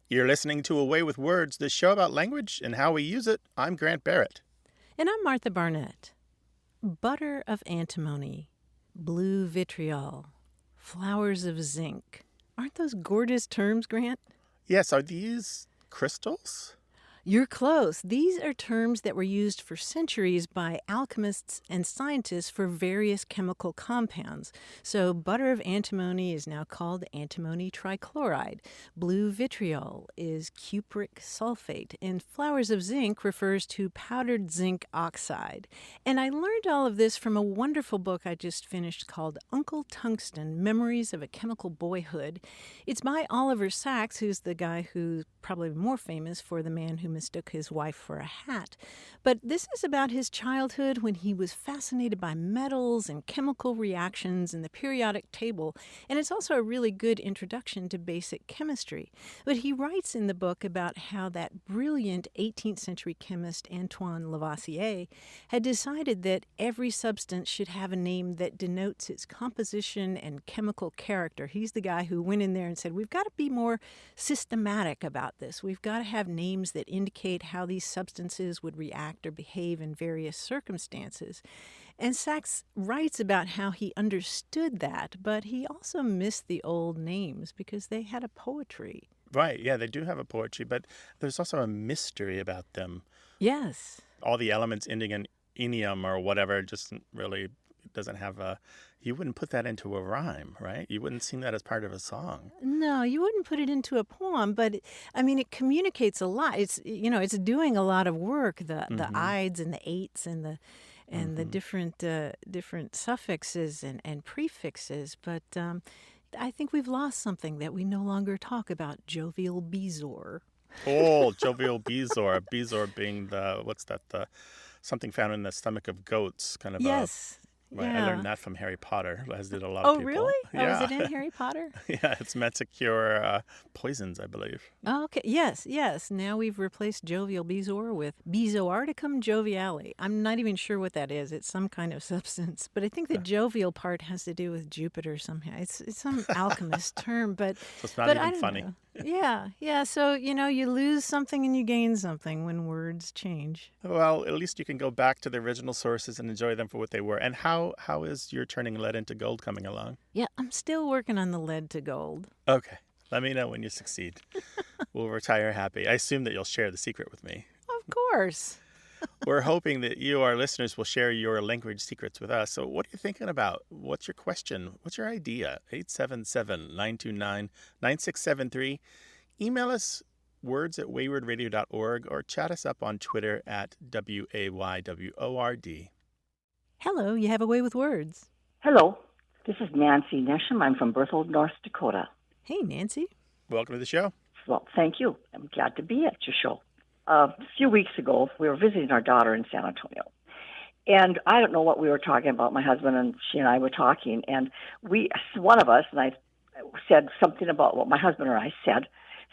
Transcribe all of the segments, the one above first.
You're listening to A Way with Words, the show about language and how we use it. I'm Grant Barrett. And I'm Martha Barnette. Butter of antimony, blue vitriol, flowers of zinc. Aren't those gorgeous terms, Grant? Yes, are these crystals? You're close. These are terms that were used for centuries by alchemists and scientists for various chemical compounds. So butter of antimony is now called antimony trichloride. Blue vitriol is cupric sulfate. And flowers of zinc refers to powdered zinc oxide. And I learned all of this from a wonderful book I just finished called Uncle Tungsten, Memories of a Chemical Boyhood. It's by Oliver Sacks, who's the guy who's probably more famous for The Man Who Mistook His Wife for a Hat. But this is about his childhood when he was fascinated by metals and chemical reactions and the periodic table. And it's also a really good introduction to basic chemistry. But he writes in the book about how that brilliant 18th century chemist Antoine Lavoisier had decided that every substance should have a name that denotes its composition and chemical character. He's the guy who went in there and said, we've got to be more systematic about this. We've got to have names that indicate how these substances would react or behave in various circumstances. And Sachs writes about how he understood that, but he also missed the old names because they had a poetry. Right, yeah, they do have a poetry, but there's also a mystery about them. Yes. All the elements ending in enium or whatever just really doesn't have a... You wouldn't put that into a rhyme, right? You wouldn't sing that as part of a song. No, you wouldn't put it into a poem, but it communicates a lot. It's it's doing a lot of work. The ides and the eights and the different suffixes and prefixes. But I think we've lost something that we no longer talk about. Jovial bezoar. Oh, jovial bezoar. Bezoar being the something found in the stomach of goats, kind of. Yes. Right, yeah. I learned that from Harry Potter, as did a lot of people. Oh, really? Yeah. Oh, was it in Harry Potter? Yeah, it's meant to cure poisons, I believe. Oh, okay. Yes. Now we've replaced jovial bezoar with Bezoarticum joviale. I'm not even sure what that is. It's some kind of substance, but I think the jovial part has to do with Jupiter somehow. It's some alchemist term, but So it's not even I don't funny. know. Yeah. So, you lose something and you gain something when words change. Well, at least you can go back to the original sources and enjoy them for what they were. And how is your turning lead into gold coming along? Yeah, I'm still working on the lead to gold. Okay. Let me know when you succeed. We'll retire happy. I assume that you'll share the secret with me. Of course. We're hoping that you, our listeners, will share your language secrets with us. So what are you thinking about? What's your question? What's your idea? 877-929-9673. Email us words@waywardradio.org or chat us up on Twitter at WAYWORD. Hello, you have a way with words. Hello, this is Nancy Nesham. I'm from Berthold, North Dakota. Hey, Nancy. Welcome to the show. Well, thank you. I'm glad to be at your show. A few weeks ago, we were visiting our daughter in San Antonio. And I don't know what we were talking about. My husband and she and I were talking. And one of us, and I said something about what my husband or I said,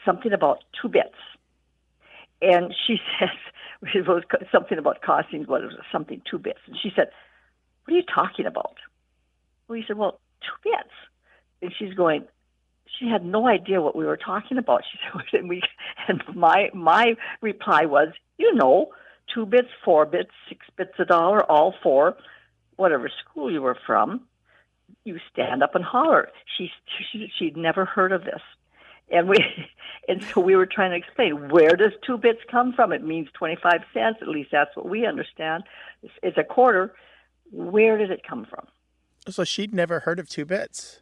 something about 2 bits. And she says, it was something about costing, something 2 bits. And she said, what are you talking about? Well, he said, well, 2 bits. And she's going, she had no idea what we were talking about. She said, and my reply was, 2 bits, 4 bits, 6 bits a dollar, all for whatever school you were from. You stand up and holler. She'd never heard of this. And so we were trying to explain, where does 2 bits come from? It means 25 cents. At least that's what we understand. It's a quarter. Where did it come from? So she'd never heard of 2 bits.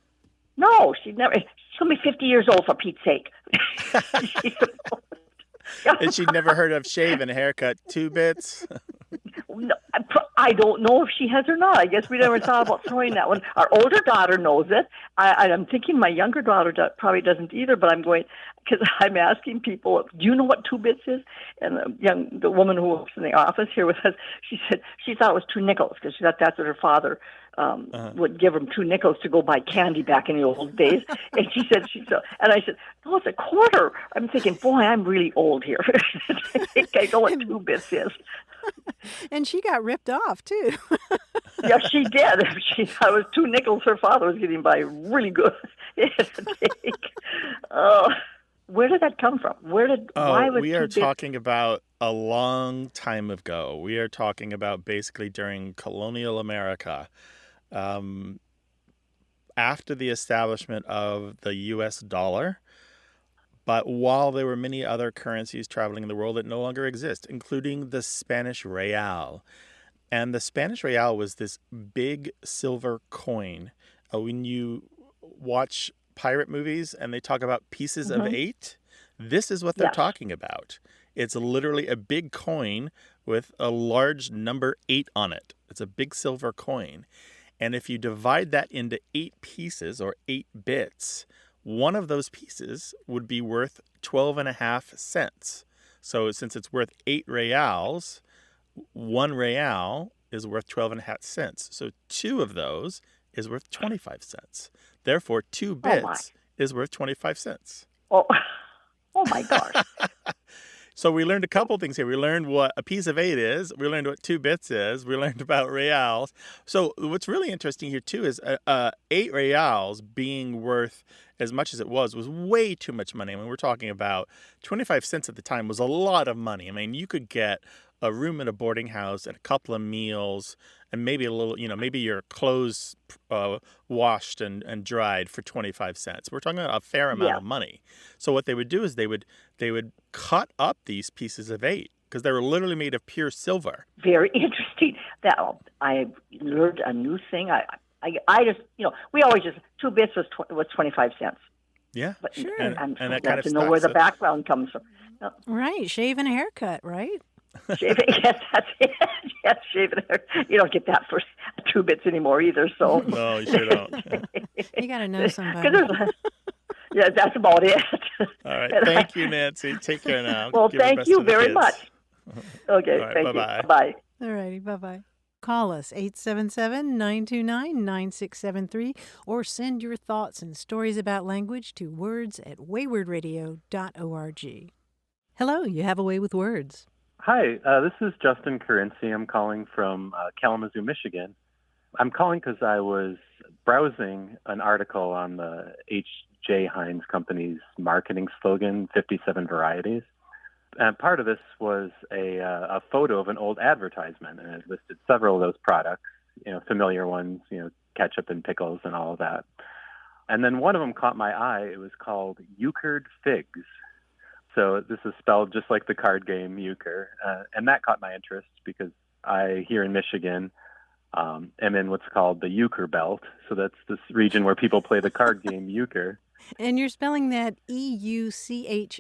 No, she'd never. She's going to be 50 years old, for Pete's sake. And she'd never heard of shave and a haircut, 2 bits. No, I don't know if she has or not. I guess we never thought about throwing that one. Our older daughter knows it. I'm thinking my younger daughter probably doesn't either, but I'm going, because I'm asking people, do you know what 2 bits is? And the woman who works in the office here with us, she said she thought it was 2 nickels because she thought that's what her father would give him 2 nickels to go buy candy back in the old days. And she said, and I said, no, it's a quarter. I'm thinking, boy, I'm really old here. I think I know what 2 bits is. And she got ripped off, too. Yeah, she did. She thought it was 2 nickels her father was getting by really good. Where did that come from? Oh, Why would we two are bits? talking about a long time ago. We are talking about basically during colonial America, um, after the establishment of the U.S. dollar. But while there were many other currencies traveling in the world that no longer exist, including the Spanish real. And the Spanish real was this big silver coin. When you watch pirate movies and they talk about pieces of Hmm. eight, this is what they're Yes. talking about. It's literally a big coin with a large number eight on it. It's a big silver coin. And if you divide that into eight pieces or 8 bits, one of those pieces would be worth 12 and a half cents. So since it's worth 8 reals, 1 real is worth 12 and a half cents. So two of those is worth 25 cents. Therefore, two Oh my. bits is worth 25 cents. Oh, oh my gosh. So we learned a couple things here. We learned what a piece of eight is. We learned what 2 bits is. We learned about reals. So what's really interesting here too is 8 reals being worth as much as it was way too much money. I mean, we're talking about 25 cents at the time was a lot of money. I mean, you could get a room in a boarding house and a couple of meals and maybe a little, maybe your clothes washed and dried for 25 cents. We're talking about a fair amount Yeah. of money. So what they would do is they would cut up these pieces of eight because they were literally made of pure silver. Very interesting. That I learned a new thing. I just we always just 2 bits was 25 cents. Yeah. But Sure. I'm And that glad kind of to know where stuck. the background comes from. Right. Shave and a haircut, right? Shaving, yes, that's it. Yes, shaving hair. You don't get that for 2 bits anymore either. So No, you sure don't. You got to know 'Cause somebody. yeah, that's about it. All right. Thank you, Nancy. Take care now. Well, Give our thank best you to the very kids. much. Okay, All right, thank bye-bye. you. Bye. All righty. Bye-bye. Call us 877-929-9673 or send your thoughts and stories about language to words@waywardradio.org. Hello, you have a way with words. Hi, this is Justin Currency. I'm calling from Kalamazoo, Michigan. I'm calling because I was browsing an article on the H.J. Heinz Company's marketing slogan, 57 Varieties. And part of this was a photo of an old advertisement, and it listed several of those products, familiar ones, ketchup and pickles and all of that. And then one of them caught my eye. It was called Euchred Figs. So this is spelled just like the card game euchre, and that caught my interest because I, here in Michigan, am in what's called the Euchre Belt. So that's this region where people play the card game euchre. And you're spelling that Euchre,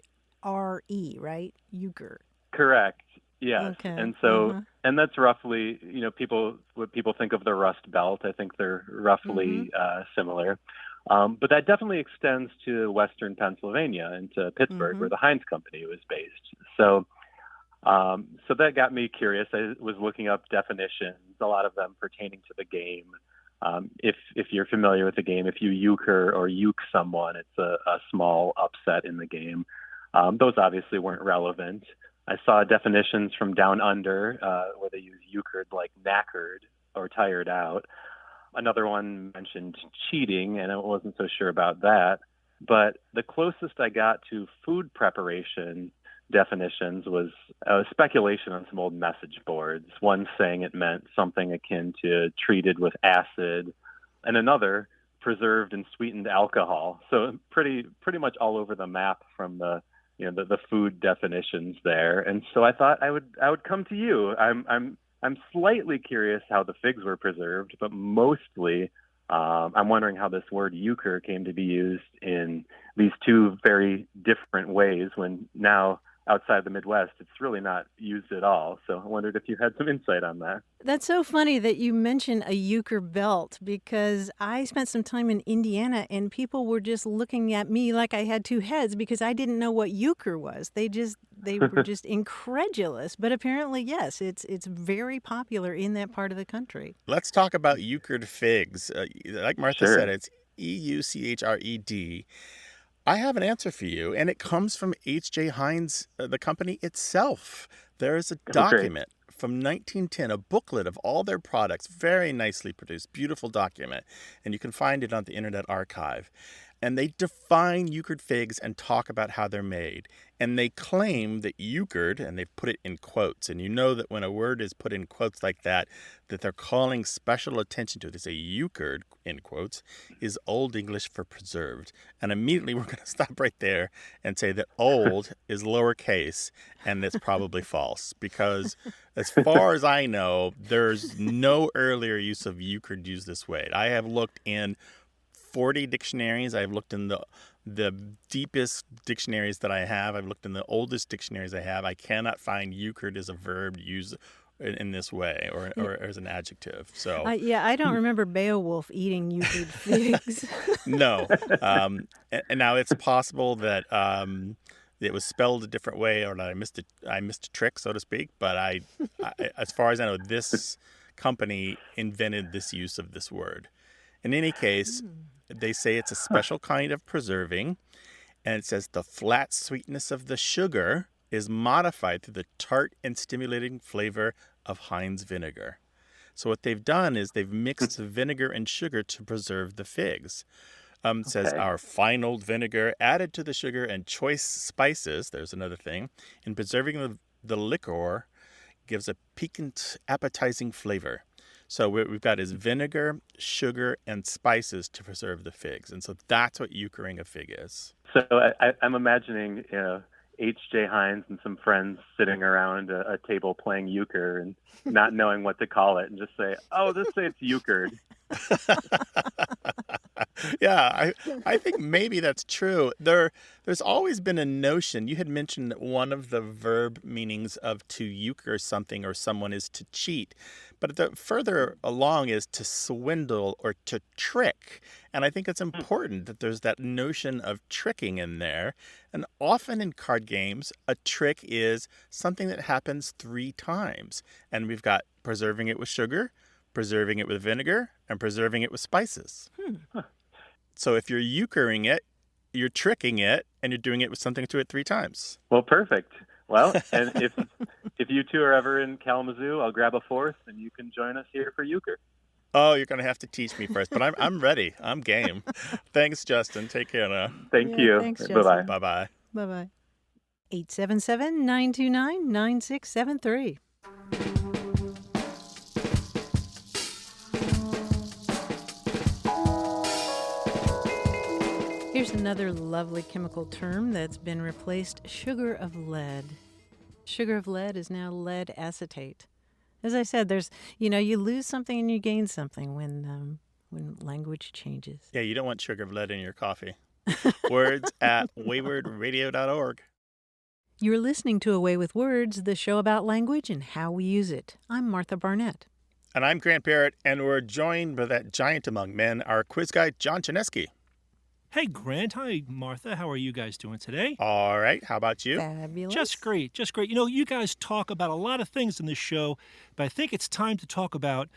right? Euchre. Correct. Yes. Okay. And so, and that's roughly, what people think of the Rust Belt. I think they're roughly similar. But that definitely extends to Western Pennsylvania and to Pittsburgh, where the Heinz Company was based. So that got me curious. I was looking up definitions, a lot of them pertaining to the game. If you're familiar with the game, if you euchre or uke someone, it's a small upset in the game. Those obviously weren't relevant. I saw definitions from Down Under where they use euchred like knackered or tired out. Another one mentioned cheating, and I wasn't so sure about that. But the closest I got to food preparation definitions was speculation on some old message boards. One saying it meant something akin to treated with acid, and another preserved and sweetened alcohol. So pretty much all over the map from the food definitions there. And so I thought I would come to you. I'm slightly curious how the figs were preserved, but mostly I'm wondering how this word euchre came to be used in these two very different ways when now outside the Midwest, it's really not used at all. So I wondered if you had some insight on that. That's so funny that you mention a euchre belt because I spent some time in Indiana and people were just looking at me like I had two heads because I didn't know what euchre was. They were just incredulous. But apparently, yes, it's very popular in that part of the country. Let's talk about euchred figs. Like Martha Sure. said, it's Euchred. I have an answer for you, and it comes from H.J. Heinz, the company itself. There is a document from 1910, a booklet of all their products, very nicely produced, beautiful document, and you can find it on the Internet Archive. and they define Euchred figs and talk about how they're made. And they claim that Euchred, and they put it in quotes, and you know that when a word is put in quotes like that they're calling special attention to it. They say Euchred, in quotes, is Old English for preserved. And immediately we're going to stop right there and say that old is lowercase, and that's probably false. Because as far as I know, there's no earlier use of Euchred used this way. I have looked in 40 dictionaries. I've looked in the deepest dictionaries that I have. I've looked in the oldest dictionaries I have. I cannot find Euchred as a verb used in this way or as an adjective. So I don't remember Beowulf eating Euchred figs. no. And now it's possible that it was spelled a different way, or that I missed a trick, so to speak. But I as far as I know, this company invented this use of this word. In any case, they say it's a special kind of preserving, and it says the flat sweetness of the sugar is modified through the tart and stimulating flavor of Heinz vinegar. So what they've done is they've mixed vinegar and sugar to preserve the figs. It says our fine old vinegar added to the sugar and choice spices, there's another thing, in preserving the liquor gives a piquant, appetizing flavor. So what we've got is vinegar, sugar, and spices to preserve the figs. And so that's what euchering a fig is. So I'm imagining H.J. Heinz and some friends sitting around a table playing euchre and not knowing what to call it and just say, just say it's euchred. Yeah, I think maybe that's true. There's always been a notion. You had mentioned that one of the verb meanings of to euchre something or someone is to cheat. But the further along is to swindle or to trick. And I think it's important that there's that notion of tricking in there. And often in card games, a trick is something that happens 3 times. And we've got preserving it with sugar, preserving it with vinegar, and preserving it with spices. So if you're euchering it, you're tricking it, and you're doing it with something to it 3 times. Well, perfect. Well, and if you two are ever in Kalamazoo, I'll grab a 4th, and you can join us here for euchre. Oh, you're going to have to teach me first, but I'm ready. I'm game. Thanks, Justin. Take care now. Thank you. Thanks, Bye-bye. Bye-bye. Bye-bye. 877-929-9673. Here's another lovely chemical term that's been replaced, sugar of lead. Sugar of lead is now lead acetate. As I said, there's, you lose something and you gain something when language changes. Yeah, you don't want sugar of lead in your coffee. Words at waywardradio.org. You're listening to Away with Words, the show about language and how we use it. I'm Martha Barnette. And I'm Grant Barrett, and we're joined by that giant among men, our quiz guy, John Chinesky. Hey, Grant. Hi, Martha. How are you guys doing today? All right. How about you? Fabulous. Just great. Just great. You guys talk about a lot of things in this show, but I think it's time to talk about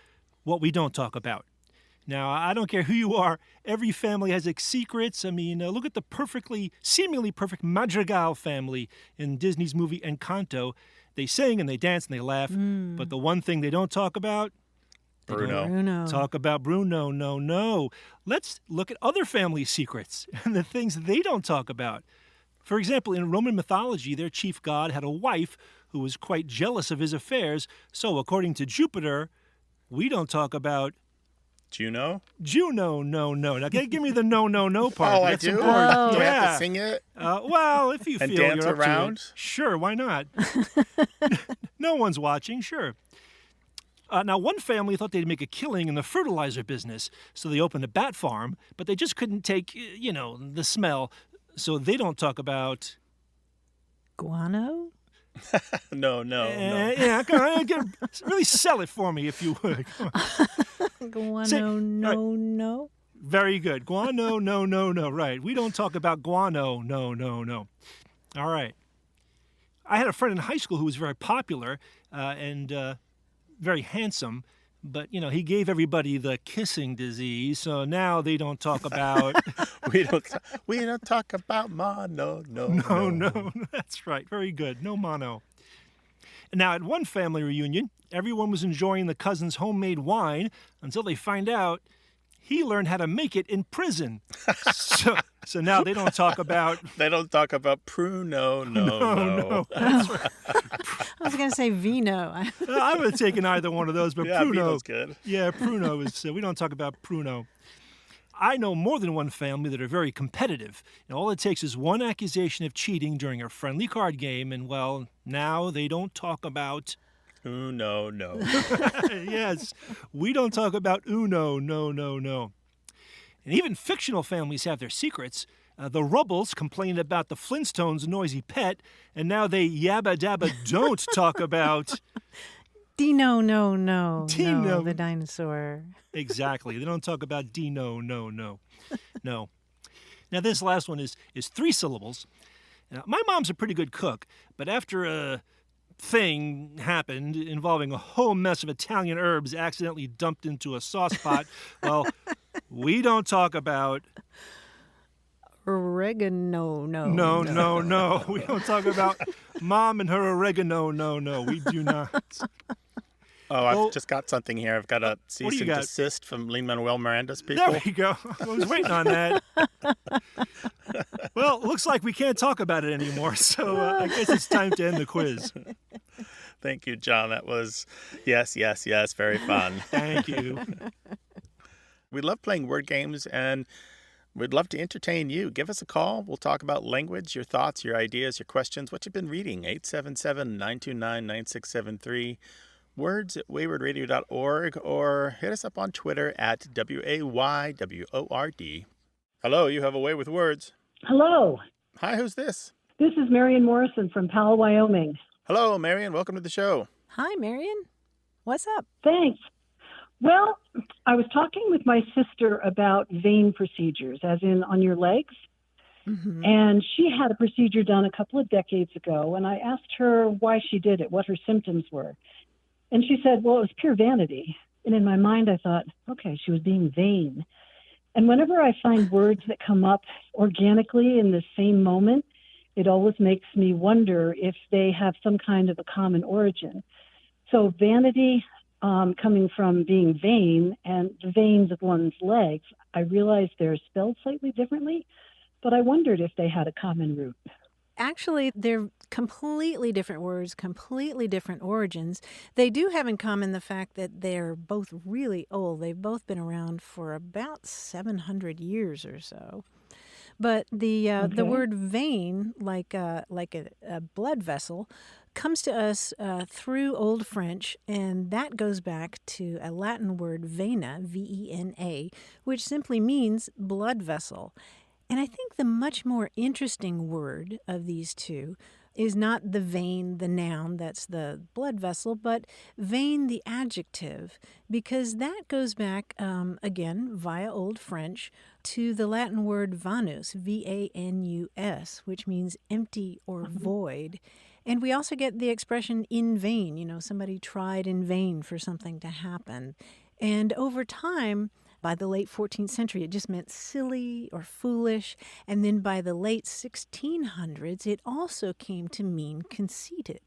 what we don't talk about. Now, I don't care who you are. Every family has its secrets. I mean, look at the seemingly perfect Madrigal family in Disney's movie Encanto. They sing and they dance and they laugh, but the one thing they don't talk about, Bruno. Talk about Bruno. No. Let's look at other family secrets and the things they don't talk about. For example, in Roman mythology, their chief god had a wife who was quite jealous of his affairs. So, according to Jupiter, we don't talk about Juno? Juno. No. Now, give me the no part. Oh, That's I do? important. Do I have Yeah. to sing it? Well, if you And feel dance you're up around? to it. Sure, why not? No one's watching, sure. Now, one family thought they'd make a killing in the fertilizer business, so they opened a bat farm, but they just couldn't take, the smell, so they don't talk about... Guano? No. Yeah, come on, really sell it for me, if you would. Guano, no. Very good. Guano, no, right. We don't talk about guano, no. All right. I had a friend in high school who was very popular and very handsome, but, he gave everybody the kissing disease, so now they don't talk about... We don't talk about mono, No, that's right. Very good. No mono. Now, at one family reunion, everyone was enjoying the cousin's homemade wine until they find out he learned how to make it in prison. So now they don't talk about... They don't talk about pruno, no. That's right. I was going to say vino. I would have taken either one of those, but Yeah, pruno... vino's good. Yeah, pruno is... we don't talk about pruno. I know more than one family that are very competitive. And all it takes is one accusation of cheating during a friendly card game, and, well, now they don't talk about... Uno, no. Yes, we don't talk about uno, no. And even fictional families have their secrets. The Rubbles complained about the Flintstones' noisy pet, and now they yabba dabba don't talk about... Dino, no, Dino. the dinosaur. Exactly. They don't talk about Dino, no. Now, this last one is 3 syllables. Now, my mom's a pretty good cook, but after a thing happened involving a whole mess of Italian herbs accidentally dumped into a sauce pot, well, we don't talk about... Oregano, No. We don't talk about Mom and her oregano, no. We do not. Oh, I've just got something here. I've got a what do cease you and got? desist from Lin-Manuel Miranda's people. There we go. I was waiting on that. Well, it looks like we can't talk about it anymore, so I guess it's time to end the quiz. Thank you, John. That was, yes, very fun. Thank you. We love playing word games, and we'd love to entertain you. Give us a call. We'll talk about language, your thoughts, your ideas, your questions, what you've been reading. 877-929-9673. Words at waywardradio.org, or hit us up on Twitter at WAYWORD. Hello, you have a way with words. Hello. Hi, who's this? This is Marion Morrison from Powell, Wyoming. Hello, Marion. Welcome to the show. Hi, Marion. What's up? Thanks. Well, I was talking with my sister about vein procedures, as in on your legs. Mm-hmm. And she had a procedure done a couple of decades ago, and I asked her why she did it, what her symptoms were. And she said, well, it was pure vanity. And in my mind, I thought, okay, she was being vain. And whenever I find words that come up organically in the same moment, it always makes me wonder if they have some kind of a common origin. So vanity coming from being vain, and the veins of one's legs, I realized they're spelled slightly differently, but I wondered if they had a common root. Actually, they're completely different words, completely different origins. They do have in common the fact that they're both really old. They've both been around for about 700 years or so. But the word vein, like a blood vessel, comes to us through Old French, and that goes back to a Latin word vena, V-E-N-A, which simply means blood vessel. And I think the much more interesting word of these two is not the vein, the noun, that's the blood vessel, but vein, the adjective, because that goes back, again, via Old French, to the Latin word vanus, V-A-N-U-S, which means empty or void. And we also get the expression in vain, somebody tried in vain for something to happen. And over time, by the late 14th century, it just meant silly or foolish. And then by the late 1600s, it also came to mean conceited.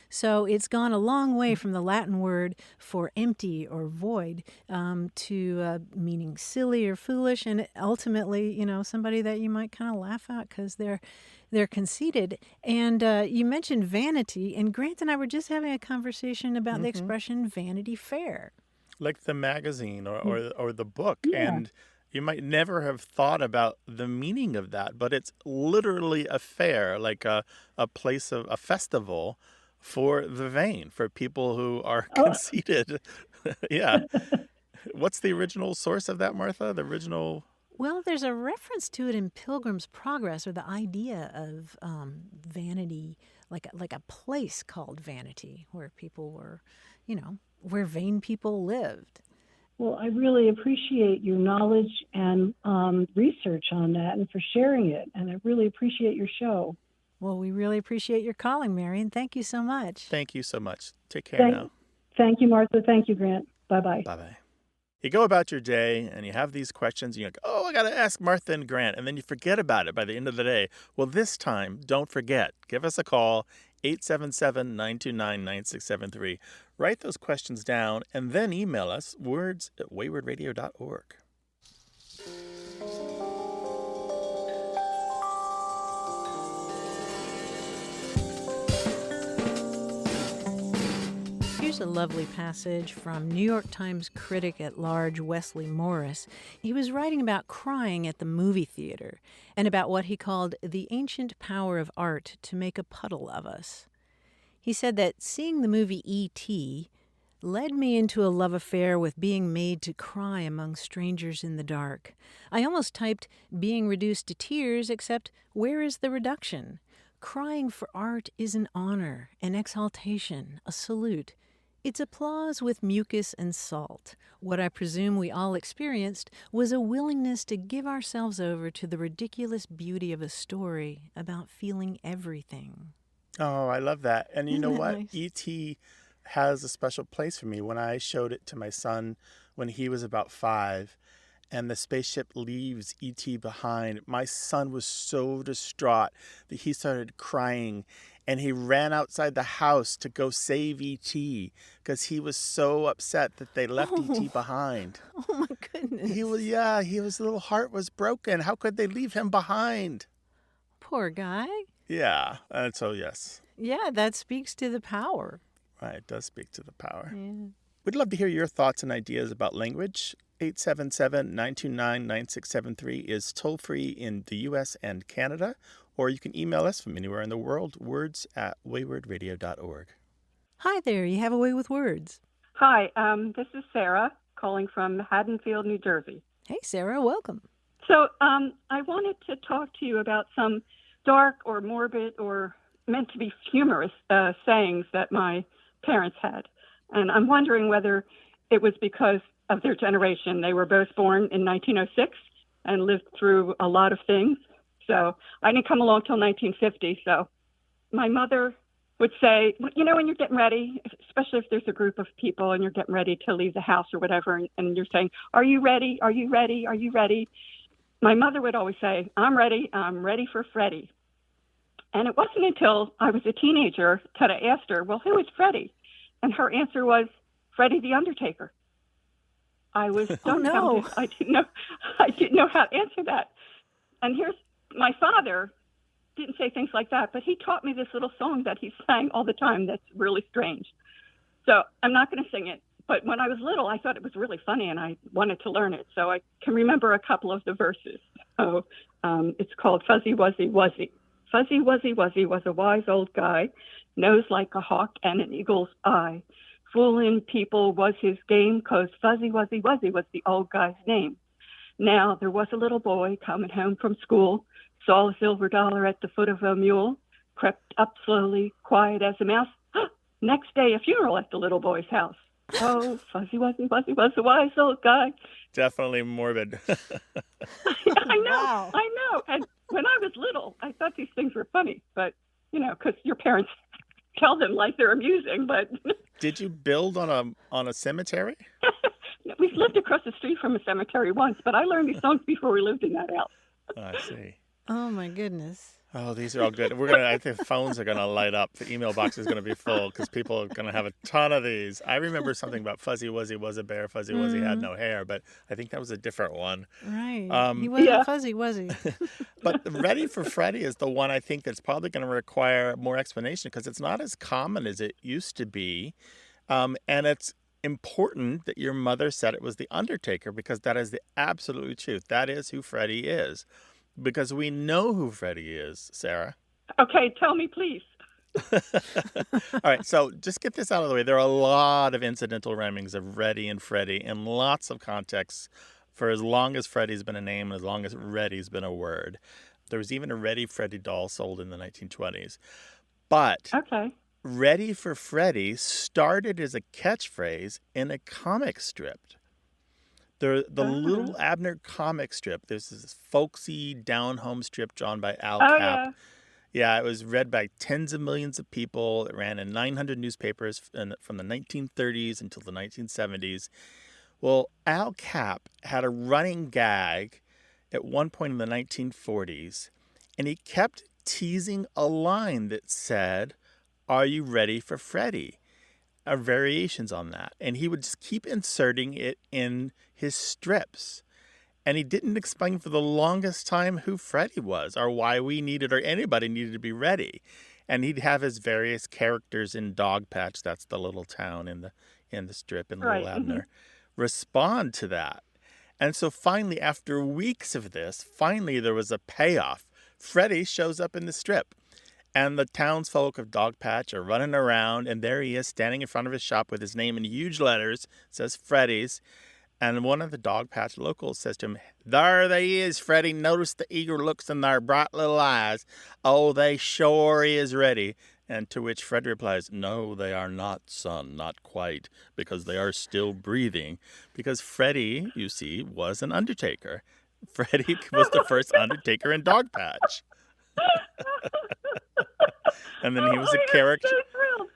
So it's gone a long way from the Latin word for empty or void to meaning silly or foolish. And ultimately, somebody that you might kind of laugh at because they're conceited. And you mentioned vanity, and Grant and I were just having a conversation about the expression Vanity Fair. Like the magazine or the book. Yeah. And you might never have thought about the meaning of that, but it's literally a fair, like a place of a festival for the vain, for people who are conceited. Yeah. What's the original source of that, Martha? The original... Well, there's a reference to it in Pilgrim's Progress, or the idea of vanity, like a place called Vanity, where people were, where vain people lived. Well, I really appreciate your knowledge and research on that and for sharing it. And I really appreciate your show. Well, we really appreciate your calling, Marion. Thank you so much. Thank you so much. Take care now. Thank you, Martha. Thank you, Grant. Bye-bye. Bye-bye. You go about your day and you have these questions and you're like, oh, I got to ask Martha and Grant. And then you forget about it by the end of the day. Well, this time, don't forget. Give us a call, 877-929-9673. Write those questions down and then email us, words@waywardradio.org. Here's a lovely passage from New York Times critic at large Wesley Morris. He was writing about crying at the movie theater and about what he called the ancient power of art to make a puddle of us. He said that seeing the movie E.T. led me into a love affair with being made to cry among strangers in the dark. I almost typed being reduced to tears, except where is the reduction? Crying for art is an honor, an exaltation, a salute. It's applause with mucus and salt. What I presume we all experienced was a willingness to give ourselves over to the ridiculous beauty of a story about feeling everything. Oh, I love that. And you know Isn't that what? nice? E.T. has a special place for me. When I showed it to my son when he was about 5, and the spaceship leaves E.T. behind, my son was so distraught that he started crying, and he ran outside the house to go save E.T. because he was so upset that they left E.T. behind. Oh, my goodness. His little heart was broken. How could they leave him behind? Poor guy. Yeah, and so yes, Yeah, that speaks to the power. right, it does speak to the power. Yeah. We'd love to hear your thoughts and ideas about language. 877-929-9673 is toll-free in the U.S. and Canada, or you can email us from anywhere in the world, words@waywardradio.org. Hi there, you have a way with words. Hi, this is Sarah calling from Haddonfield, New Jersey. Hey, Sarah, welcome. So I wanted to talk to you about some dark or morbid or meant to be humorous sayings that my parents had. And I'm wondering whether it was because of their generation. They were both born in 1906 and lived through a lot of things. So I didn't come along till 1950. So my mother would say, you know, when you're getting ready, especially if there's a group of people and you're getting ready to leave the house or whatever, and you're saying, are you ready? Are you ready? Are you ready? My mother would always say, I'm ready for Freddie. And it wasn't until I was a teenager that I asked her, well, who is Freddie? And her answer was, Freddie the Undertaker. I was dumbfounded. no. I didn't know how to answer that. And here's my father didn't say things like that, but he taught me this little song that he sang all the time that's really strange. So I'm not going to sing it, but when I was little, I thought it was really funny and I wanted to learn it. So I can remember a couple of the verses. So it's called Fuzzy Wuzzy Wuzzy. Fuzzy Wuzzy Wuzzy was a wise old guy, nose like a hawk and an eagle's eye. Fooling people was his game, 'cause Fuzzy Wuzzy Wuzzy was the old guy's name. Now there was a little boy coming home from school, saw a silver dollar at the foot of a mule, crept up slowly, quiet as a mouse. Next day, a funeral at the little boy's house. Oh, Fuzzy Wuzzy Wuzzy was a wise old guy. Definitely morbid. I know, Wow. I know. And when I was little, I thought these things were funny, but, you know, because your parents tell them like they're amusing, but Did you build on a cemetery? we lived across the street from a cemetery once, but I learned these songs before we lived in that house. Oh, I see. Oh, my goodness. Oh, these are all good. I think phones are going to light up. The email box is going to be full because people are going to have a ton of these. I remember something about Fuzzy Wuzzy was a bear. Fuzzy Wuzzy had no hair, but I think that was a different one. Right. Um, He wasn't Yeah. fuzzy, was he? But Ready for Freddy is the one I think that's probably going to require more explanation because it's not as common as it used to be. And it's important that your mother said it was the Undertaker because that is the absolute truth. That is who Freddy is. Because we know who Freddie is, Sarah. Okay, tell me, please. All right, so just get this out of the way. There are a lot of incidental rhymings of Reddy and Freddy in lots of contexts for as long as Freddy's been a name and as long as Reddy's been a word. There was even a Ready Freddy doll sold in the 1920s. But Okay. Ready for Freddy started as a catchphrase in a comic strip. The Little Abner comic strip. There's this folksy down-home strip drawn by Al Oh, Cap. yeah. Yeah, it was read by tens of millions of people. It ran in 900 newspapers from the 1930s until the 1970s. Well, Al Cap had a running gag at one point in the 1940s, and he kept teasing a line that said, "Are you ready for Freddy?" Or variations on that. And he would just keep inserting it in his strips. And he didn't explain for the longest time who Freddy was or why we needed or anybody needed to be ready. and he'd have his various characters in Dogpatch, that's the little town in the strip in Right. Little Abner, respond to that. And so finally, after weeks of this, finally there was a payoff. Freddie shows up in the strip, and the townsfolk of Dogpatch are running around, and there he is standing in front of his shop with his name in huge letters. It says Freddie's. And one of the Dogpatch locals says to him, "There they is, Freddie. Notice the eager looks in their bright little eyes. Oh, they sure is ready." And to which Fred replies, "No, they are not, son, not quite, because they are still breathing." Because Freddie, you see, was an undertaker. Freddie was the first undertaker in Dogpatch. And then he was a character. I'm so thrilled.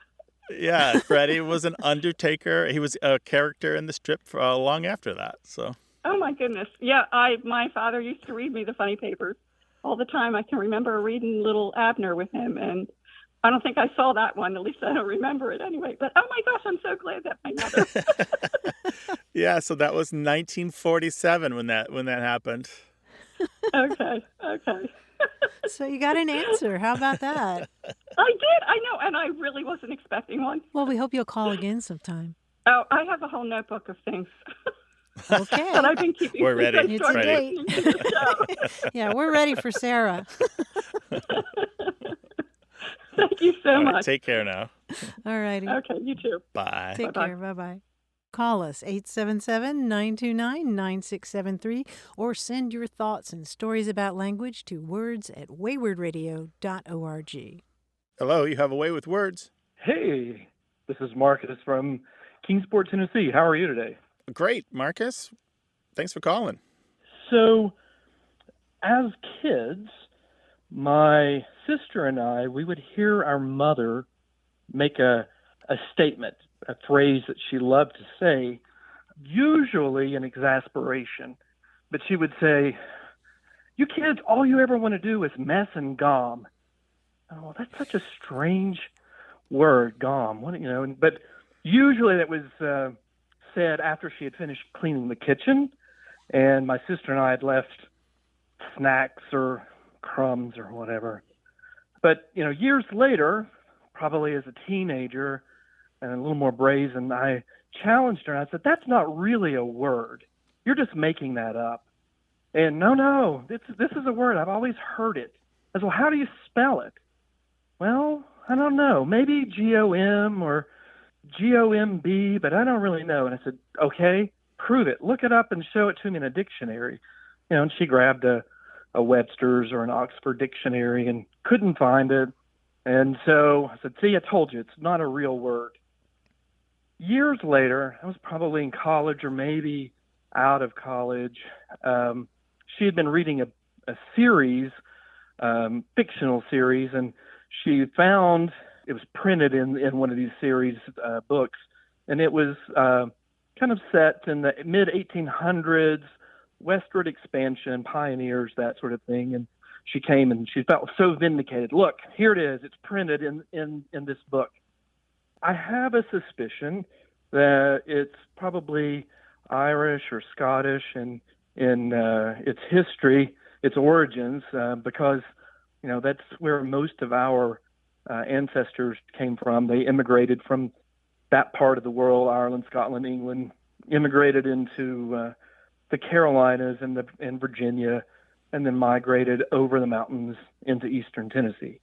Yeah, Freddie was an undertaker. He was a character in the strip for long after that. So. Oh my goodness. Yeah, my father used to read me the funny papers all the time. I can remember reading Little Abner with him, and I don't think I saw that one. At least I don't remember it anyway. But oh my gosh, I'm so glad that my mother. Yeah, so that was 1947 when that happened. Okay. So you got an answer. How about that? I did. I know, and I really wasn't expecting one. Well, we hope you'll call again sometime. Oh, I have a whole notebook of things Okay. that I've been keeping. We're since ready. I It's started a date. listening to the show. Yeah, we're ready for Sarah. Thank you so All right, much. take care now. All righty. Okay, you too. Bye. Take Bye-bye. care. Bye-bye. Call us 877-929-9673 or send your thoughts and stories about language to words@waywardradio.org. Hello, you have a way with words. Hey, this is Marcus from Kingsport, Tennessee. How are you today? Great, Marcus. Thanks for calling. So, as kids, my sister and I, we would hear our mother make a statement, a phrase that she loved to say, usually in exasperation. But she would say, "You kids, all you ever want to do is mess and gom." Oh, that's such a strange word, gom. What, but usually that was said after she had finished cleaning the kitchen, and my sister and I had left snacks or crumbs or whatever. But years later, probably as a teenager and a little more brazen, I challenged her and I said, "That's not really a word. You're just making that up." And no, this is a word. I've always heard it. I said, "Well, how do you spell it?" "Well, I don't know. Maybe GOM or GOMB, but I don't really know." And I said, "Okay, prove it. Look it up and show it to me in a dictionary." And she grabbed a Webster's or an Oxford dictionary and couldn't find it. And so I said, "See, I told you, it's not a real word." Years later, I was probably in college or maybe out of college. She had been reading a series, fictional series, and she found it was printed in one of these series books, and it was kind of set in the mid-1800s, westward expansion, pioneers, that sort of thing. And she came and she felt so vindicated. "Look, here it is. It's printed in this book." I have a suspicion that it's probably Irish or Scottish in its history, its origins, because that's where most of our ancestors came from. They immigrated from that part of the world, Ireland, Scotland, England, immigrated into the Carolinas and Virginia, and then migrated over the mountains into eastern Tennessee.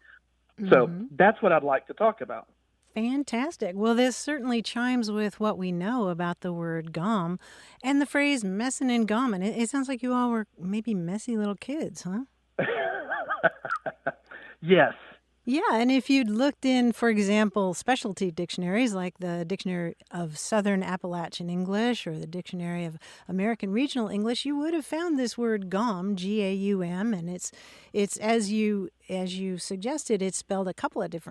So that's what I'd like to talk about. Fantastic. Well, this certainly chimes with what we know about the word gom and the phrase messin' and gommin'. It sounds like you all were maybe messy little kids, huh? Yes. Yeah, and if you'd looked in, for example, specialty dictionaries like the Dictionary of Southern Appalachian English or the Dictionary of American Regional English, you would have found this word gom, G-A-U-M, and it's as you suggested, it's spelled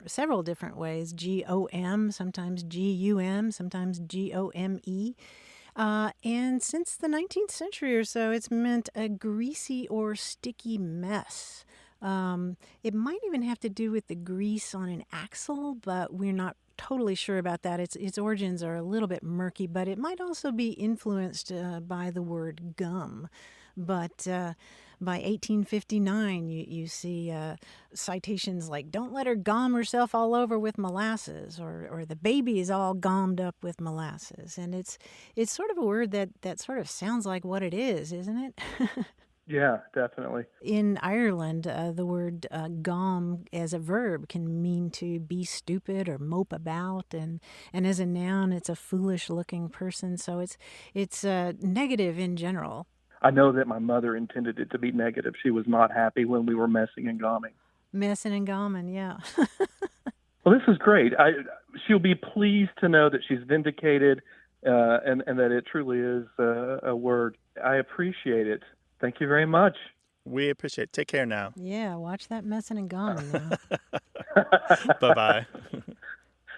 several different ways, G-O-M, sometimes G-U-M, sometimes G-O-M-E. And since the 19th century or so, it's meant a greasy or sticky mess. It might even have to do with the grease on an axle, but we're not totally sure about that. Its origins are a little bit murky, but it might also be influenced by the word gum. But By 1859, you see citations like, don't let her gom herself all over with molasses, or the baby is all gommed up with molasses. And it's sort of a word that sort of sounds like what it is, isn't it? Yeah, definitely. In Ireland, the word gom as a verb can mean to be stupid or mope about, and as a noun, it's a foolish-looking person. So it's negative in general. I know that my mother intended it to be negative. She was not happy when we were messing and gomming. Messing and gomming, yeah. Well, this is great. She'll be pleased to know that she's vindicated and that it truly is a word. I appreciate it. Thank you very much. We appreciate it. Take care now. Yeah, watch that messing and gomming now. Bye-bye.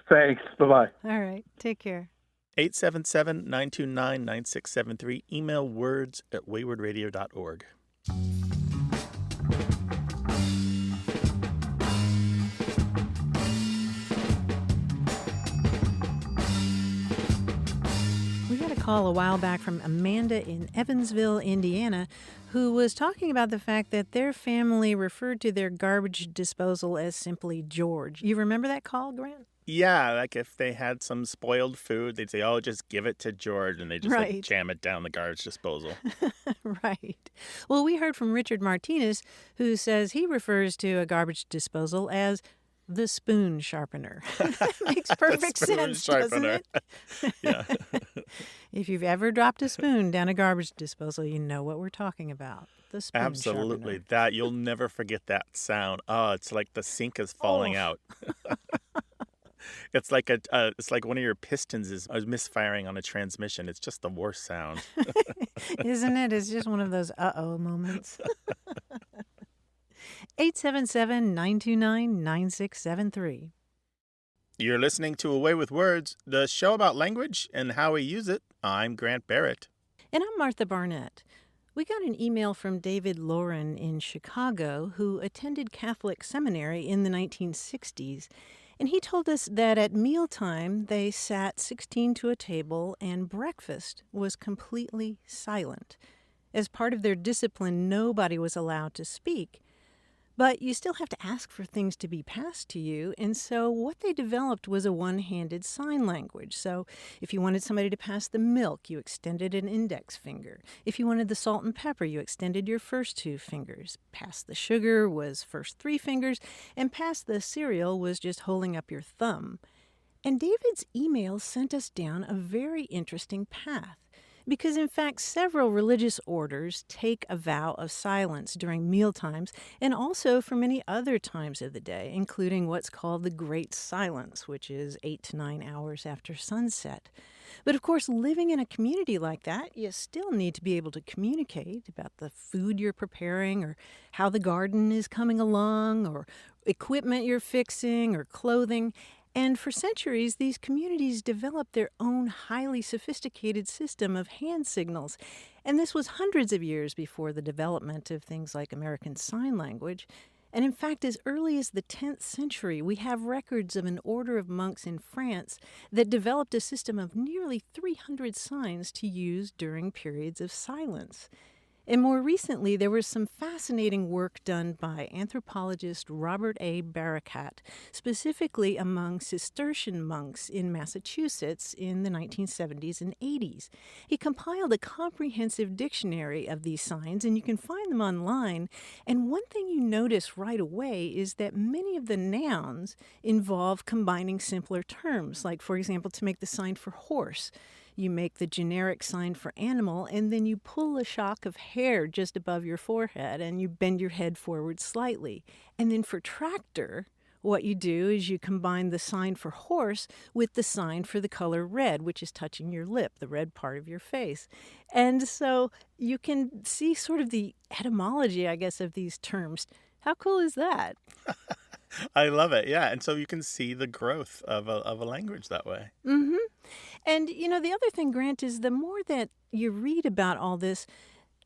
Thanks. Bye-bye. All right, take care. 877-929-9673. Email words@waywardradio.org. We got a call a while back from Amanda in Evansville, Indiana, who was talking about the fact that their family referred to their garbage disposal as simply George. You remember that call, Grant? Yeah, like if they had some spoiled food, they'd say, oh, just give it to George, and they just Right. like jam it down the garbage disposal. Right. Well, we heard from Richard Martinez, who says he refers to a garbage disposal as the spoon sharpener. That makes perfect Spoon sense, doesn't sharpener. it? Yeah. If you've ever dropped a spoon down a garbage disposal, you know what we're talking about. The spoon Absolutely. sharpener. That you'll never forget that sound. Oh, it's like the sink is falling out. It's like it's like one of your pistons is misfiring on a transmission. It's just the worst sound. Isn't it? It's just one of those uh-oh moments. 877-929-9673. You're listening to Away with Words, the show about language and how we use it. I'm Grant Barrett. And I'm Martha Barnette. We got an email from David Lauren in Chicago, who attended Catholic seminary in the 1960s. And he told us that at mealtime, they sat 16 to a table and breakfast was completely silent. As part of their discipline, nobody was allowed to speak. But you still have to ask for things to be passed to you, and so what they developed was a one-handed sign language. So if you wanted somebody to pass the milk, you extended an index finger. If you wanted the salt and pepper, you extended your first two fingers. Pass the sugar was first three fingers, and pass the cereal was just holding up your thumb. And David's email sent us down a very interesting path. Because, in fact, several religious orders take a vow of silence during mealtimes and also for many other times of the day, including what's called the Great Silence, which is 8 to 9 hours after sunset. But, of course, living in a community like that, you still need to be able to communicate about the food you're preparing or how the garden is coming along or equipment you're fixing or clothing. And for centuries, these communities developed their own highly sophisticated system of hand signals. And this was hundreds of years before the development of things like American Sign Language. And in fact, as early as the 10th century, we have records of an order of monks in France that developed a system of nearly 300 signs to use during periods of silence. And more recently, there was some fascinating work done by anthropologist Robert A. Barrett, specifically among Cistercian monks in Massachusetts in the 1970s and 80s. He compiled a comprehensive dictionary of these signs, and you can find them online. And one thing you notice right away is that many of the nouns involve combining simpler terms, like, for example, to make the sign for horse. You make the generic sign for animal, and then you pull a shock of hair just above your forehead, and you bend your head forward slightly. And then for tractor, what you do is you combine the sign for horse with the sign for the color red, which is touching your lip, the red part of your face. And so you can see sort of the etymology, I guess, of these terms. How cool is that? I love it. Yeah. And so you can see the growth of a language that way. Mm-hmm. And, the other thing, Grant, is the more that you read about all this,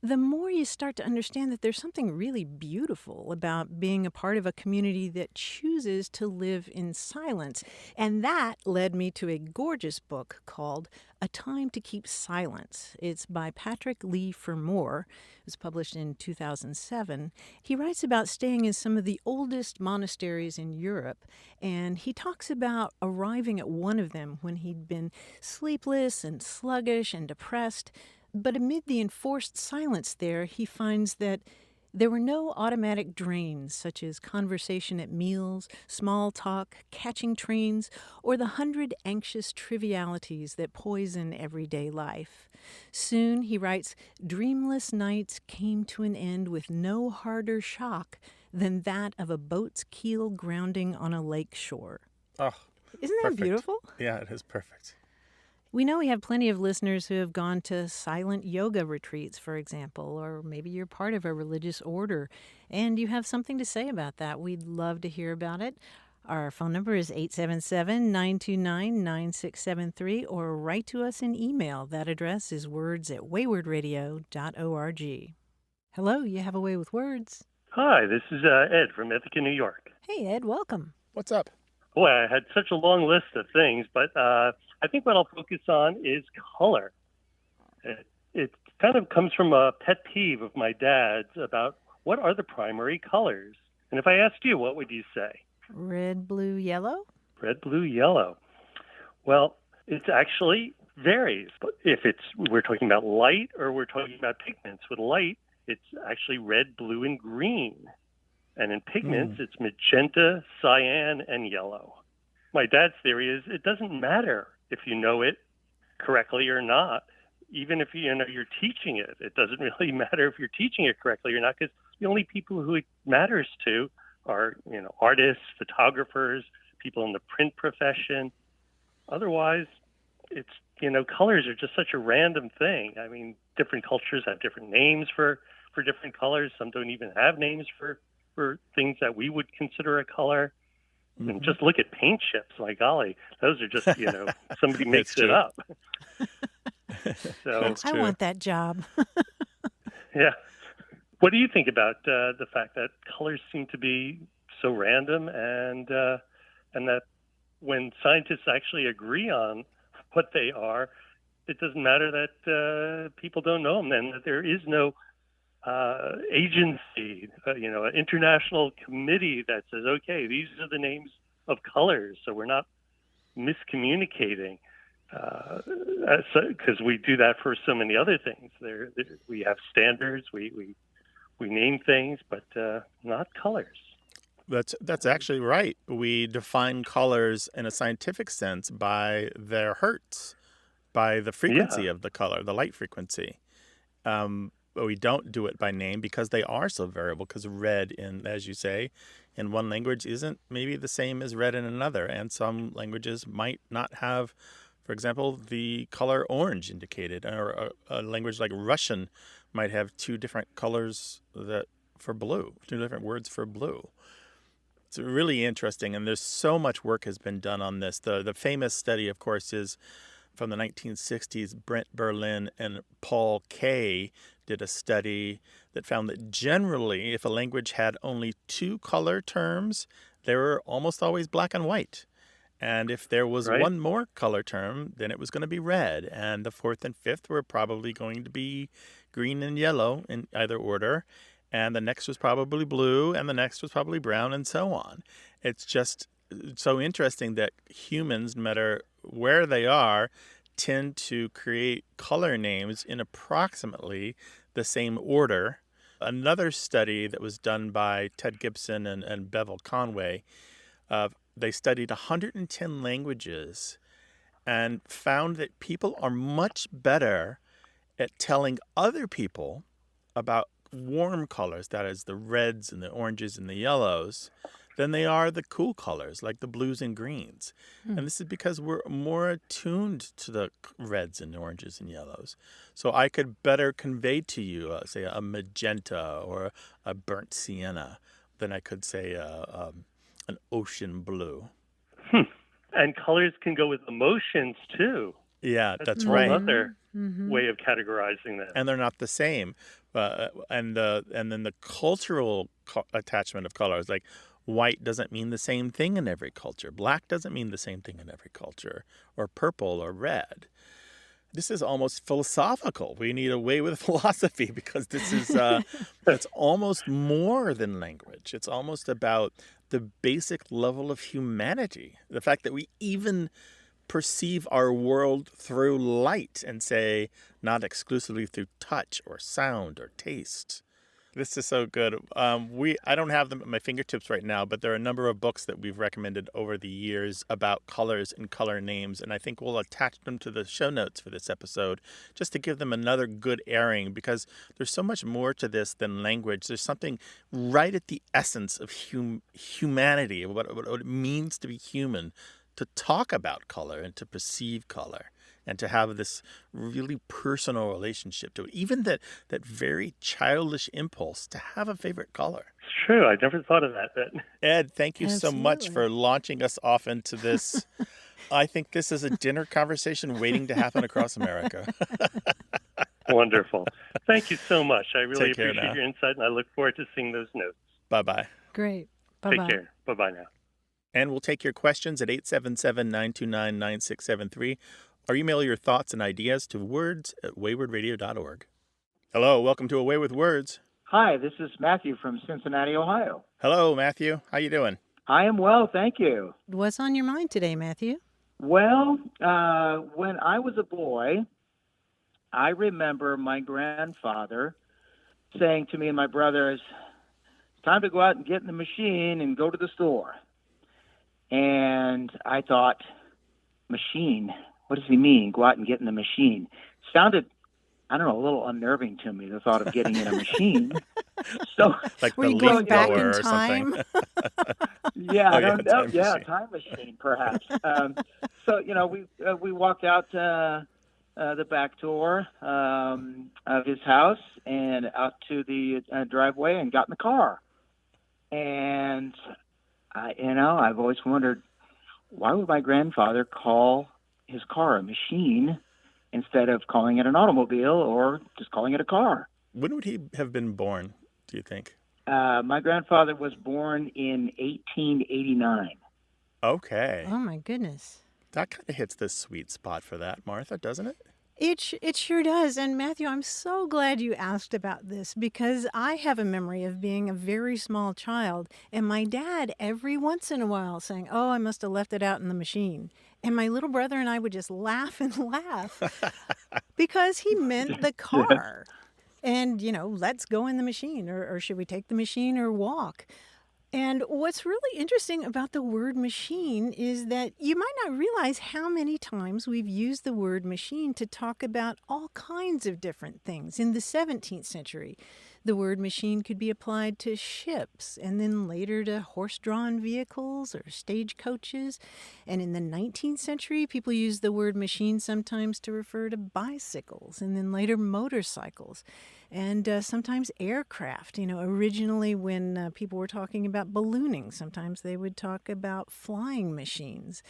the more you start to understand that there's something really beautiful about being a part of a community that chooses to live in silence. And that led me to a gorgeous book called A Time to Keep Silence. It's by Patrick Lee Fermor. It was published in 2007. He writes about staying in some of the oldest monasteries in Europe, and he talks about arriving at one of them when he'd been sleepless and sluggish and depressed. But amid the enforced silence there, he finds that there were no automatic drains, such as conversation at meals, small talk, catching trains, or the 100 anxious trivialities that poison everyday life. Soon, he writes, dreamless nights came to an end with no harder shock than that of a boat's keel grounding on a lake shore. Oh, Isn't that perfect. beautiful? Yeah, it is perfect. We know we have plenty of listeners who have gone to silent yoga retreats, for example, or maybe you're part of a religious order and you have something to say about that. We'd love to hear about it. Our phone number is 877-929-9673, or write to us in email. That address is words@waywardradio.org. Hello, you have a way with words. Hi, this is Ed from Ithaca, New York. Hey, Ed, welcome. What's up? Boy, I had such a long list of things, but I think what I'll focus on is color. It kind of comes from a pet peeve of my dad's about what are the primary colors. And if I asked you, what would you say? Red, blue, yellow? Red, blue, yellow. Well, it actually varies. But if we're talking about light or we're talking about pigments, with light, it's actually red, blue, and green. And in pigments, it's magenta, cyan, and yellow. My dad's theory is it doesn't matter if you know it correctly or not. Even if you're teaching it, it doesn't really matter if you're teaching it correctly or not, because the only people who it matters to are, artists, photographers, people in the print profession. Otherwise, it's, colors are just such a random thing. I mean, different cultures have different names for different colors. Some don't even have names for things that we would consider a color. Mm-hmm. And just look at paint chips. My golly, those are just, somebody makes it up. So I want that job. Yeah. What do you think about the fact that colors seem to be so random, and that when scientists actually agree on what they are, it doesn't matter that people don't know them, and that there is no agency, an international committee that says, okay, these are the names of colors, so we're not miscommunicating, because we do that for so many other things. We have standards, we name things, but not colors. That's actually right. We define colors in a scientific sense by their hertz, by the frequency of the color, the light frequency. But we don't do it by name because they are so variable, because red, as you say, in one language isn't maybe the same as red in another. And some languages might not have, for example, the color orange indicated, or a language like Russian might have two different colors for blue, two different words for blue. It's really interesting, and there's so much work has been done on this. The famous study, of course, is from the 1960s. Brent Berlin and Paul Kay did a study that found that generally, if a language had only two color terms, they were almost always black and white. And if there was one more color term, then it was going to be red. And the fourth and fifth were probably going to be green and yellow in either order. And the next was probably blue, and the next was probably brown, and so on. It's just so interesting that humans, no matter where they are, tend to create color names in approximately the same order. Another study that was done by Ted Gibson and Bevel Conway, they studied 110 languages and found that people are much better at telling other people about warm colors, that is the reds and the oranges and the yellows, than they are the cool colors like the blues and greens. And this is because we're more attuned to the reds and oranges and yellows. So I could better convey to you, say, a magenta or a burnt sienna than I could say an ocean blue. And colors can go with emotions too. Yeah, That's that's a whole right. other Mm-hmm. way of categorizing that. And they're not the same. And then the cultural attachment of colors, like white doesn't mean the same thing in every culture. Black doesn't mean the same thing in every culture, or purple or red. This is almost philosophical. We need a way with philosophy because this is it's almost more than language. It's almost about the basic level of humanity. The fact that we even perceive our world through light and say not exclusively through touch or sound or taste. This is so good. I don't have them at my fingertips right now, but there are a number of books that we've recommended over the years about colors and color names, and I think we'll attach them to the show notes for this episode just to give them another good airing, because there's so much more to this than language. There's something right at the essence of humanity, what it means to be human, to talk about color and to perceive color, and to have this really personal relationship to it. Even that very childish impulse to have a favorite color. It's true. I never thought of that. Ed, thank you so much for Absolutely. launching us off into this. I think this is a dinner conversation waiting to happen across America. Wonderful. Thank you so much. I really Take care appreciate now. your insight, and I look forward to seeing those notes. Bye-bye. Great. Take Bye-bye. care. Bye-bye now. And we'll take your questions at 877-929-9673, or email your thoughts and ideas to words@waywardradio.org. Hello, welcome to Away with Words. Hi, this is Matthew from Cincinnati, Ohio. Hello, Matthew. How you doing? I am well, thank you. What's on your mind today, Matthew? Well, when I was a boy, I remember my grandfather saying to me and my brothers, "It's time to go out and get in the machine and go to the store." And I thought, machine? What does he mean, go out and get in the machine? Sounded, I don't know, a little unnerving to me, the thought of getting in a machine. So, Like Were the you going leaf back blower in or time? something. yeah, Oh, I yeah, don't know. time Yeah, machine. time machine, perhaps. So, we walked out the back door of his house and out to the driveway and got in the car. And I've always wondered, why would my grandfather call his car a machine instead of calling it an automobile or just calling it a car? When would he have been born, do you think? My grandfather was born in 1889. Okay. Oh, my goodness. That kind of hits the sweet spot for that, Martha, doesn't it? It sure does. And Matthew, I'm so glad you asked about this because I have a memory of being a very small child and my dad every once in a while saying, "Oh, I must have left it out in the machine." And my little brother and I would just laugh and laugh because he meant the car. And, let's go in the machine or should we take the machine or walk? And what's really interesting about the word machine is that you might not realize how many times we've used the word machine to talk about all kinds of different things. In the 17th century, the word machine could be applied to ships and then later to horse-drawn vehicles or stagecoaches. And in the 19th century, people used the word machine sometimes to refer to bicycles and then later motorcycles. And sometimes aircraft. Originally when people were talking about ballooning, sometimes they would talk about flying machines.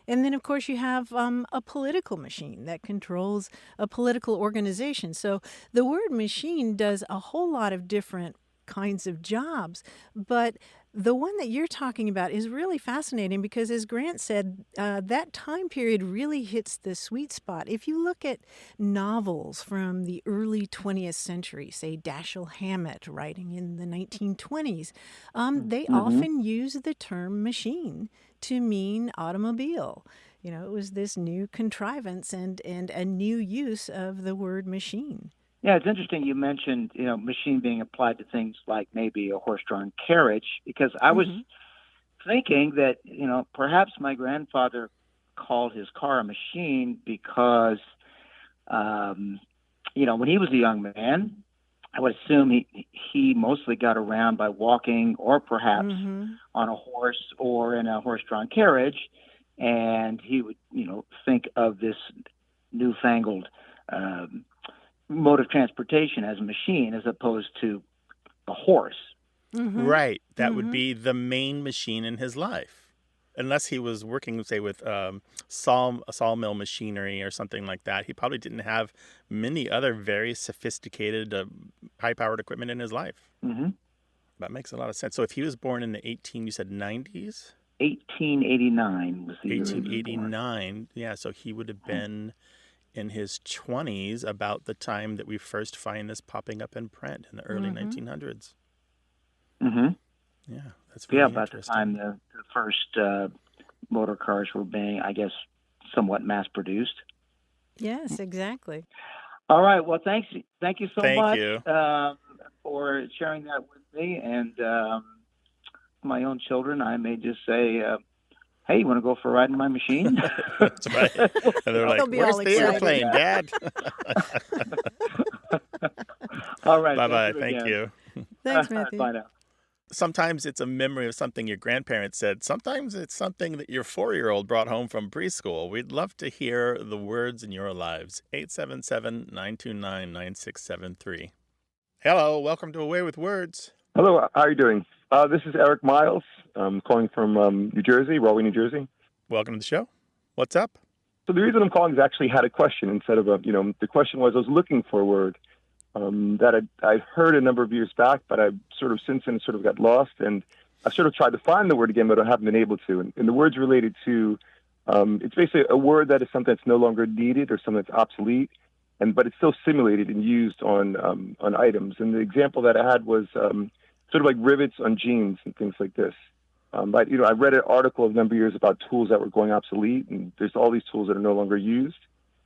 And then, of course, you have a political machine that controls a political organization. So the word machine does a whole lot of different kinds of jobs. But the one that you're talking about is really fascinating because, as Grant said, that time period really hits the sweet spot. If you look at novels from the early 20th century, say Dashiell Hammett writing in the 1920s, they often use the term machine to mean automobile. It was this new contrivance and a new use of the word machine. Yeah, it's interesting you mentioned, machine being applied to things like maybe a horse-drawn carriage, because I was thinking that, perhaps my grandfather called his car a machine because, when he was a young man, I would assume he mostly got around by walking or perhaps on a horse or in a horse-drawn carriage, and he would, think of this newfangled mode of transportation as a machine as opposed to a horse. Right. That would be the main machine in his life. unless he was working, say, with sawmill machinery or something like that, he probably didn't have many other very sophisticated, high-powered equipment in his life. Mm-hmm. That makes a lot of sense. So if he was born in the 90s? 1889 was the year he was born. 1889, yeah, so he would have been in his 20s about the time that we first find this popping up in print in the early 1900s. Mm-hmm. Yeah, that's really about the interesting. time the first motor cars were being, I guess, somewhat mass-produced. Yes, exactly. All right. Well, thank you so Thank much you. For sharing that with me. And my own children, I may just say, hey, you want to go for a ride in my machine? That's right. And they're like, They'll be where's all the excited. airplane, Dad? All right. Bye-bye. Thank you. Thanks, Matthew. Bye now. Sometimes it's a memory of something your grandparents said. Sometimes it's something that your 4-year-old brought home from preschool. We'd love to hear the words in your lives. 877-929-9673. Hello, welcome to Away with Words. Hello, how are you doing? This is Eric Miles. I'm calling from New Jersey, Rahway, New Jersey. Welcome to the show. What's up? So the reason I'm calling is I actually had a question instead of the question was I was looking for a word that I'd heard a number of years back, but I sort of since then sort of got lost, and I sort of tried to find the word again, but I haven't been able to. And the word's related to, it's basically a word that is something that's no longer needed or something that's obsolete, but it's still simulated and used on items. And the example that I had was sort of like rivets on jeans and things like this. But I read an article a number of years about tools that were going obsolete, and there's all these tools that are no longer used.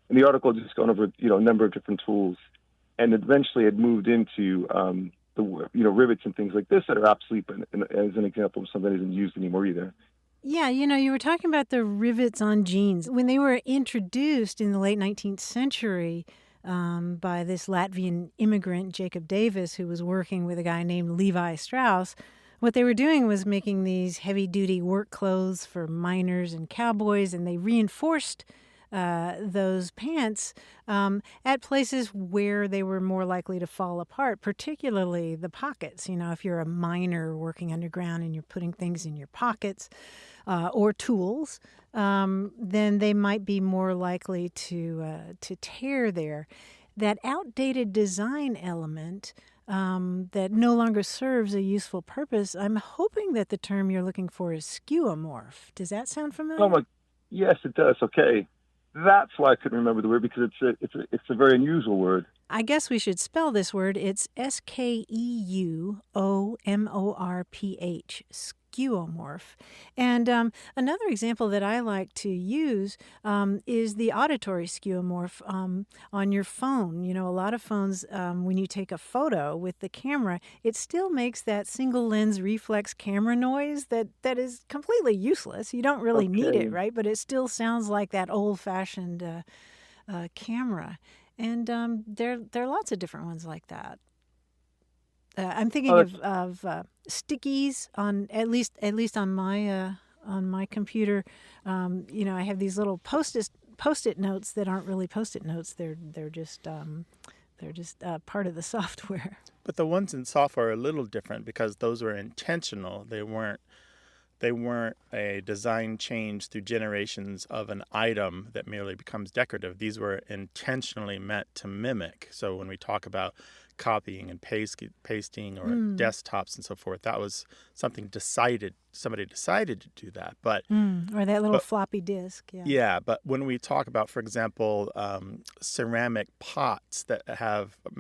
And the article just gone over a number of different tools, and eventually it moved into the rivets and things like this that are obsolete, but as an example of something that isn't used anymore either. Yeah, you were talking about the rivets on jeans. When they were introduced in the late 19th century by this Latvian immigrant, Jacob Davis, who was working with a guy named Levi Strauss, what they were doing was making these heavy-duty work clothes for miners and cowboys, and they reinforced those pants at places where they were more likely to fall apart, particularly the pockets. If you're a miner working underground and you're putting things in your pockets or tools, then they might be more likely to tear there. That outdated design element that no longer serves a useful purpose, I'm hoping that the term you're looking for is skeuomorph. Does that sound familiar? Yes, it does. Okay. That's why I couldn't remember the word, because it's a very unusual word. I guess we should spell this word. It's skeuomorph, skeuomorph. And another example that I like to use is the auditory skeuomorph on your phone. A lot of phones, when you take a photo with the camera, it still makes that single lens reflex camera noise that is completely useless. You don't really need it, right? But it still sounds like that old-fashioned camera. And there are lots of different ones like that. I'm thinking of stickies on at least on my computer. I have these little post-it notes that aren't really post-it notes. They're just part of the software. But the ones in software are a little different because those were intentional. They weren't a design change through generations of an item that merely becomes decorative. These were intentionally meant to mimic. So when we talk about copying and pasting or desktops and so forth, that was something somebody decided to do that. But or that little floppy disk. Yeah, but when we talk about, for example, ceramic pots that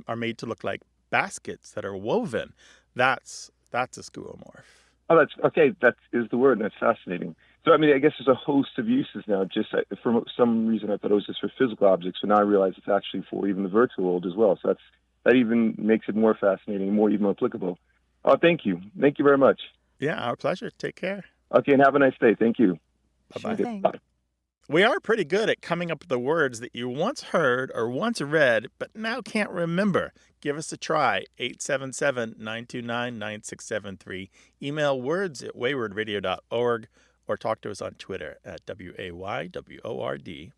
are made to look like baskets that are woven, that's a skeuomorph. Oh, that's okay. That is the word, and that's fascinating. So, I guess there's a host of uses now. Just for some reason, I thought it was just for physical objects, but now I realize it's actually for even the virtual world as well. So that even makes it more fascinating, even more applicable. Oh, thank you. Thank you very much. Yeah, our pleasure. Take care. Okay, and have a nice day. Thank you. Bye-bye. Sure thing. Bye. We are pretty good at coming up with the words that you once heard or once read, but now can't remember. Give us a try. 877-929-9673. Email words@waywordradio.org or talk to us on Twitter at WAYWORD.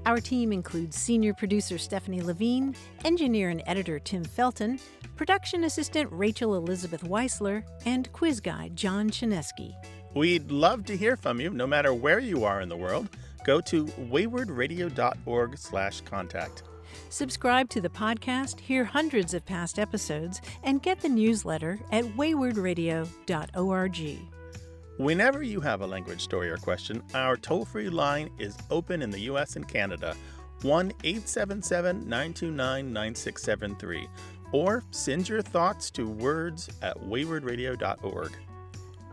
Our team includes senior producer Stephanie Levine, engineer and editor Tim Felton, production assistant Rachel Elizabeth Weisler, and quiz guy John Chinesky. We'd love to hear from you, no matter where you are in the world. Go to waywardradio.org/contact. Subscribe to the podcast, hear hundreds of past episodes, and get the newsletter at waywardradio.org. Whenever you have a language story or question, our toll-free line is open in the U.S. and Canada, 1-877-929-9673, or send your thoughts to words@waywardradio.org.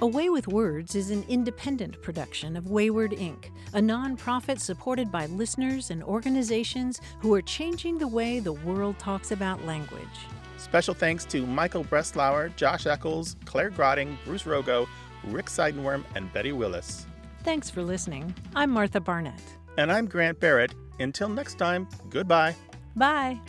A Way with Words is an independent production of Wayward Inc., a nonprofit supported by listeners and organizations who are changing the way the world talks about language. Special thanks to Michael Breslauer, Josh Eccles, Claire Grotting, Bruce Rogo, Rick Seidenworm, and Betty Willis. Thanks for listening. I'm Martha Barnette. And I'm Grant Barrett. Until next time, goodbye. Bye.